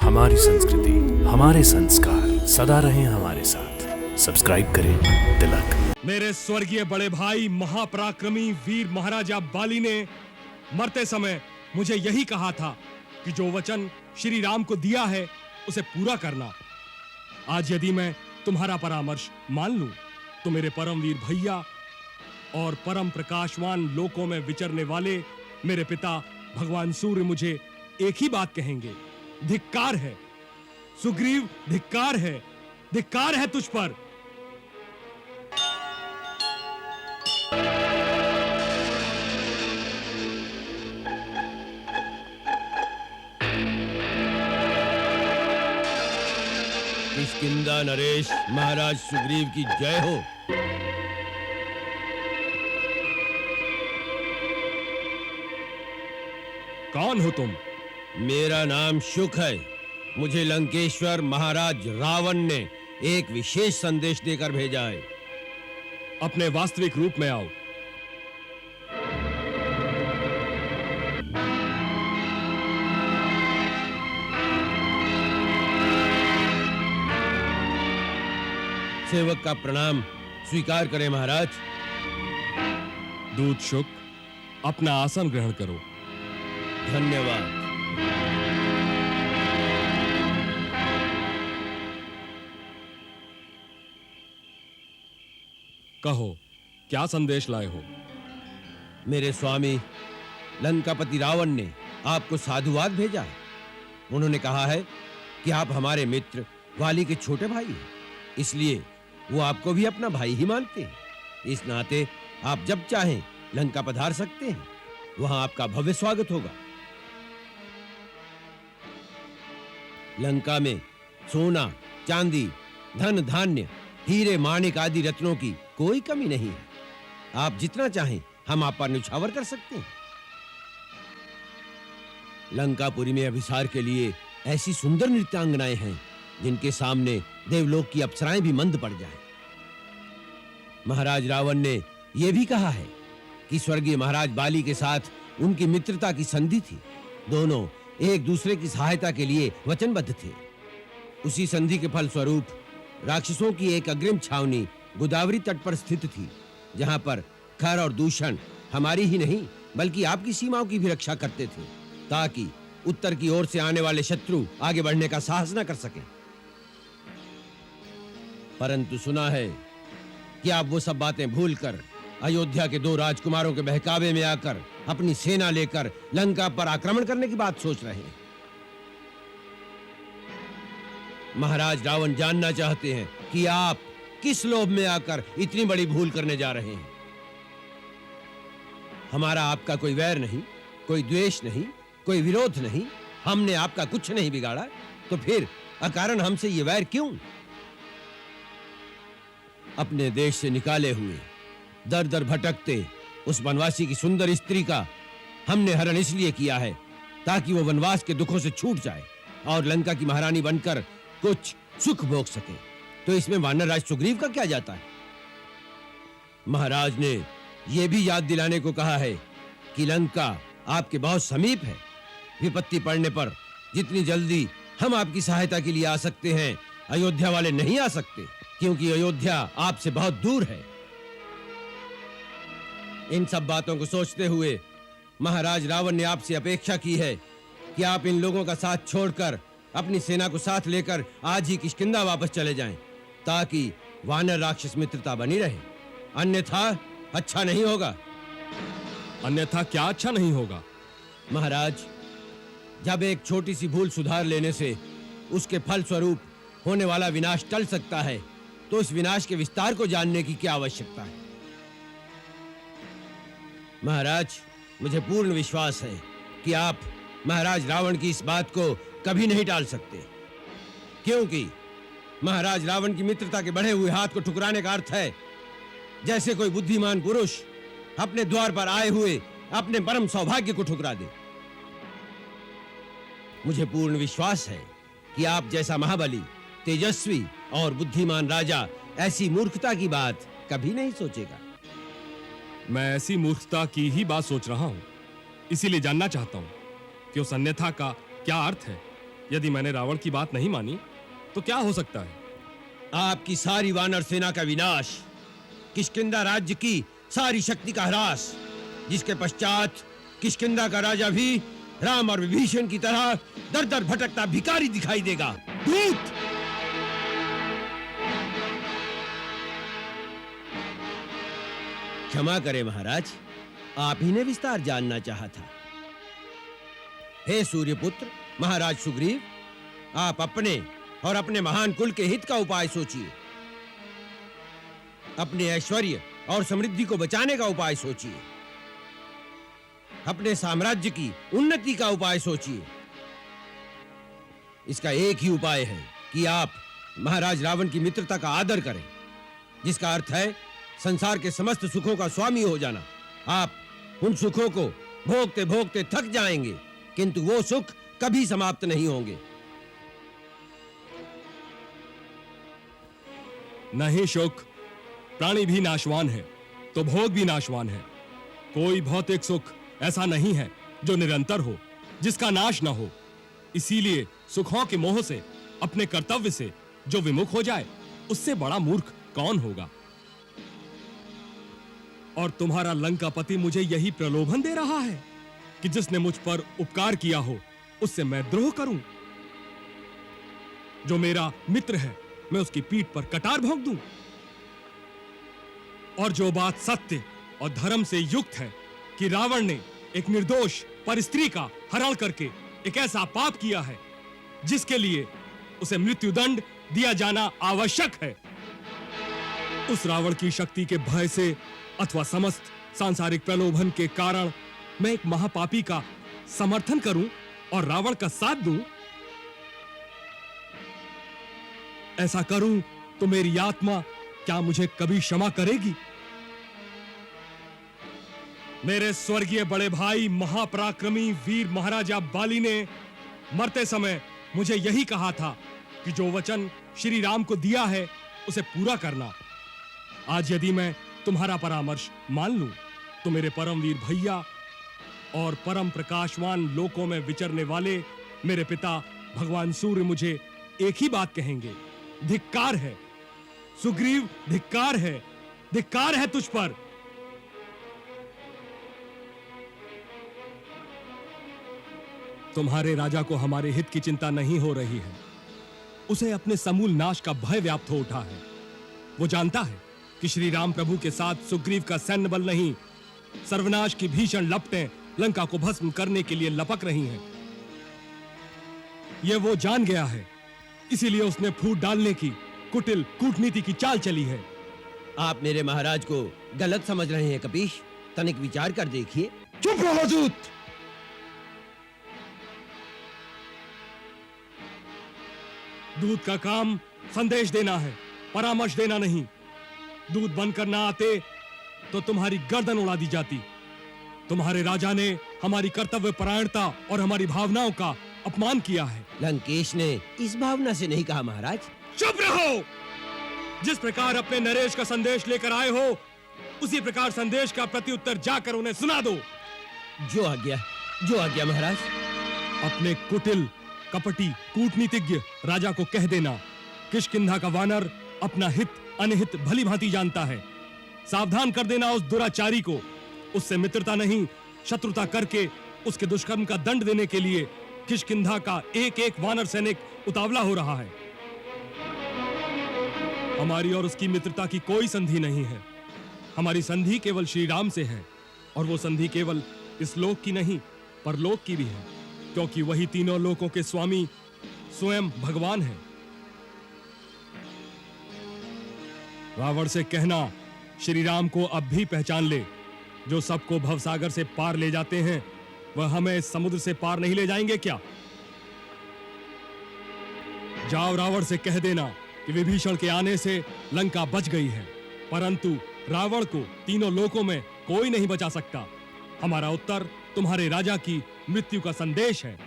हमारी संस्कृति, हमारे संस्कार सदा रहें हमारे साथ। सब्सक्राइब करें तिलक। मेरे स्वर्गीय बड़े भाई महापराक्रमी वीर महाराजा बाली ने मरते समय मुझे यही कहा था कि जो वचन श्री राम को दिया है उसे पूरा करना। आज यदि मैं तुम्हारा परामर्श मान लूं तो मेरे परमवीर भैया और परम प्रकाशवान लोकों में विचरने वाले मेरे पिता भगवान सूर्य मुझे एक ही बात कहेंगे, धिक्कार है सुग्रीव, धिक्कार है तुझ पर। किष्किंधा नरेश महाराज सुग्रीव की जय हो। कौन हो तुम? मेरा नाम शुक है। मुझे लंकेश्वर महाराज रावण ने एक विशेष संदेश देकर भेजा है। अपने वास्तविक रूप में आओ। सेवक का प्रणाम स्वीकार करें महाराज। दूत शुक, अपना आसन ग्रहण करो। धन्यवाद। कहो, क्या संदेश लाए हो? मेरे स्वामी लंकापति रावण ने आपको साधुवाद भेजा है। उन्होंने कहा है कि आप हमारे मित्र वाली के छोटे भाई हैं, इसलिए वो आपको भी अपना भाई ही मानते हैं। इस नाते आप जब चाहें लंका पधार सकते हैं, वहां आपका भव्य स्वागत होगा। लंका में सोना, चांदी, धन धान्य, हीरे माणिक आदि रत्नों की कोई कमी नहीं है। आप जितना चाहें हम आप पर न्यौछावर कर सकते हैं। लंकापुरी में अभिसार के लिए ऐसी सुंदर नृत्यांगनाएं हैं जिनके सामने देवलोक की अप्सराएं भी मंद पड़ जाएं। महाराज रावण ने यह भी कहा है कि स्वर्गीय महाराज बाली के साथ उनकी मित्रता की संधि थी। दोनों एक दूसरे की सहायता के लिए वचनबद्ध थे। उसी संधि के फल स्वरूप राक्षसों की एक अग्रिम छावनी गोदावरी तट पर स्थित थी, जहां पर खर और दूषण हमारी ही नहीं बल्कि आपकी सीमाओं की भी रक्षा करते थे, ताकि उत्तर की ओर से आने वाले शत्रु आगे बढ़ने का साहस न कर सके। परंतु सुना है कि आप वो सब बातें भूलकर अयोध्या के 2 राजकुमारों के बहकावे में आकर अपनी सेना लेकर लंका पर आक्रमण करने की बात सोच रहे हैं। महाराज रावण जानना चाहते हैं कि आप किस लोभ में आकर इतनी बड़ी भूल करने जा रहे हैं। हमारा आपका कोई वैर नहीं, कोई द्वेष नहीं, कोई विरोध नहीं। हमने आपका कुछ नहीं बिगाड़ा, तो फिर अकारण हमसे ये वैर क्यों? अपने देश से निकाले हुए दर दर भटकते उस वनवासी की सुंदर स्त्री का हमने हरण इसलिए किया है ताकि वो वनवास के दुखों से छूट जाए और लंका की महारानी बनकर कुछ सुख भोग सके। तो इसमें वानर राज सुग्रीव का क्या जाता है? महाराज ने यह भी याद दिलाने को कहा है कि लंका आपके बहुत समीप है। विपत्ति पड़ने पर जितनी जल्दी हम आपकी सहायता के लिए आ सकते हैं, अयोध्या वाले नहीं आ सकते, क्योंकि अयोध्या आपसे बहुत दूर है। इन सब बातों को सोचते हुए महाराज रावण ने आपसे अपेक्षा की है कि आप इन लोगों का साथ छोड़कर अपनी सेना को साथ लेकर आज ही किष्किंधा वापस चले जाएं, ताकि वानर राक्षस मित्रता बनी रहे। अन्यथा अच्छा नहीं होगा। अन्यथा क्या अच्छा नहीं होगा? महाराज, जब एक छोटी सी भूल सुधार लेने से उसके फल स्वरूप होने वाला विनाश टल सकता है, तो इस विनाश के विस्तार को जानने की क्या आवश्यकता है? महाराज, मुझे पूर्ण विश्वास है कि आप महाराज रावण की इस बात को कभी नहीं टाल सकते, क्योंकि महाराज रावण की मित्रता के बढ़े हुए हाथ को ठुकराने का अर्थ है जैसे कोई बुद्धिमान पुरुष अपने द्वार पर आए हुए अपने परम सौभाग्य को ठुकरा दे। मुझे पूर्ण विश्वास है कि आप जैसा महाबली, तेजस्वी और बुद्धिमान राजा ऐसी मूर्खता की बात कभी नहीं सोचेगा। मैं ऐसी मूर्खता की ही बात सोच रहा हूं, इसीलिए जानना चाहता हूं कि उस अन्यथा का क्या अर्थ है। यदि मैंने रावण की बात नहीं मानी तो क्या हो सकता है? आपकी सारी वानर सेना का विनाश, किष्किंधा राज्य की सारी शक्ति का ह्रास, जिसके पश्चात किष्किंधा का राजा भी राम और विभीषण की तरह दर दर भटकता भिखारी दिखाई देगा। दूत! क्षमा करें महाराज, आप ही ने विस्तार जानना चाहा था। हे सूर्यपुत्र महाराज सुग्रीव, आप अपने और अपने महान कुल के हित का उपाय सोचिए। अपने ऐश्वर्य और समृद्धि को बचाने का उपाय सोचिए। अपने साम्राज्य की उन्नति का उपाय सोचिए। इसका एक ही उपाय है कि आप महाराज रावण की मित्रता का आदर करें, जिसका अर्थ है संसार के समस्त सुखों का स्वामी हो जाना। आप उन सुखों को भोगते भोगते थक जाएंगे, किंतु वो सुख कभी समाप्त नहीं होंगे। नहीं शुक, प्राणी भी नाशवान है तो भोग भी नाशवान है। कोई भौतिक सुख ऐसा नहीं है जो निरंतर हो, जिसका नाश ना हो। इसीलिए सुखों के मोह से, अपने कर्तव्य से जो विमुख हो जाए, उससे बड़ा मूर्ख कौन होगा? और तुम्हारा लंकापति मुझे यही प्रलोभन दे रहा है कि जिसने मुझ पर उपकार किया हो उससे मैं द्रोह करूं। जो मेरा मित्र है मैं उसकी पीठ पर कटार भोंक दूं। और जो बात सत्य और धर्म से युक्त है कि रावण ने एक निर्दोष परस्त्री का हरण करके एक ऐसा पाप किया है जिसके लिए उसे मृत्युदंड दिया जाना आवश्यक है, उस रावण की शक्ति के भय से अथवा समस्त सांसारिक प्रलोभन के कारण मैं एक महापापी का समर्थन करूं और रावण का साथ दूं? ऐसा करूं तो मेरी आत्मा क्या मुझे कभी क्षमा करेगी? मेरे स्वर्गीय बड़े भाई महापराक्रमी वीर महाराजा बाली ने मरते समय मुझे यही कहा था कि जो वचन श्री राम को दिया है उसे पूरा करना। आज यदि मैं तुम्हारा परामर्श मान लूं तो मेरे परमवीर भैया और परम प्रकाशवान लोकों में विचरने वाले मेरे पिता भगवान सूर्य मुझे एक ही बात कहेंगे, धिक्कार है सुग्रीव, धिक्कार है तुझ पर। तुम्हारे राजा को हमारे हित की चिंता नहीं हो रही है, उसे अपने समूल नाश का भय व्याप्त हो उठा है। वो जानता है कि श्री राम प्रभु के साथ सुग्रीव का सैन्य बल नहीं, सर्वनाश की भीषण लपटें लंका को भस्म करने के लिए लपक रही हैं। ये वो जान गया है, इसीलिए उसने फूट डालने की कुटिल कूटनीति की चाल चली है। आप मेरे महाराज को गलत समझ रहे हैं कपीश, तनिक विचार कर देखिए। चुप रहो दूत। दूत का काम संदेश देना है, परामर्श देना नहीं। दूत बनकर ना आते तो तुम्हारी गर्दन उड़ा दी जाती। तुम्हारे राजा ने हमारी कर्तव्य परायणता और हमारी भावनाओं का अपमान किया है। लंकेश ने इस भावना से नहीं कहा महाराज। चुप रहो। जिस प्रकार अपने नरेश का संदेश लेकर आए हो उसी प्रकार संदेश का प्रत्युत्तर जाकर उन्हें सुना दो। जो आज्ञा महाराज। अपने कुटिल कपटी कूटनीतिज्ञ राजा को कह देना, किष्किंधा का वानर अपना हित अनहित भली भांति जानता है। सावधान कर देना उस दुराचारी को, उससे मित्रता नहीं शत्रुता करके उसके दुष्कर्म का दंड देने के लिए किष्किंधा का एक एक वानर सैनिक उतावला हो रहा है। हमारी और उसकी मित्रता की कोई संधि नहीं है। हमारी संधि केवल श्री राम से है, और वो संधि केवल इस लोक की नहीं परलोक की भी है, क्योंकि वही तीनों लोकों के स्वामी स्वयं भगवान है। रावण से कहना श्री राम को अब भी पहचान ले। जो सबको भवसागर से पार ले जाते हैं वह हमें समुद्र से पार नहीं ले जाएंगे क्या? जाओ रावण से कह देना कि विभीषण के आने से लंका बच गई है, परंतु रावण को तीनों लोकों में कोई नहीं बचा सकता। हमारा उत्तर तुम्हारे राजा की मृत्यु का संदेश है।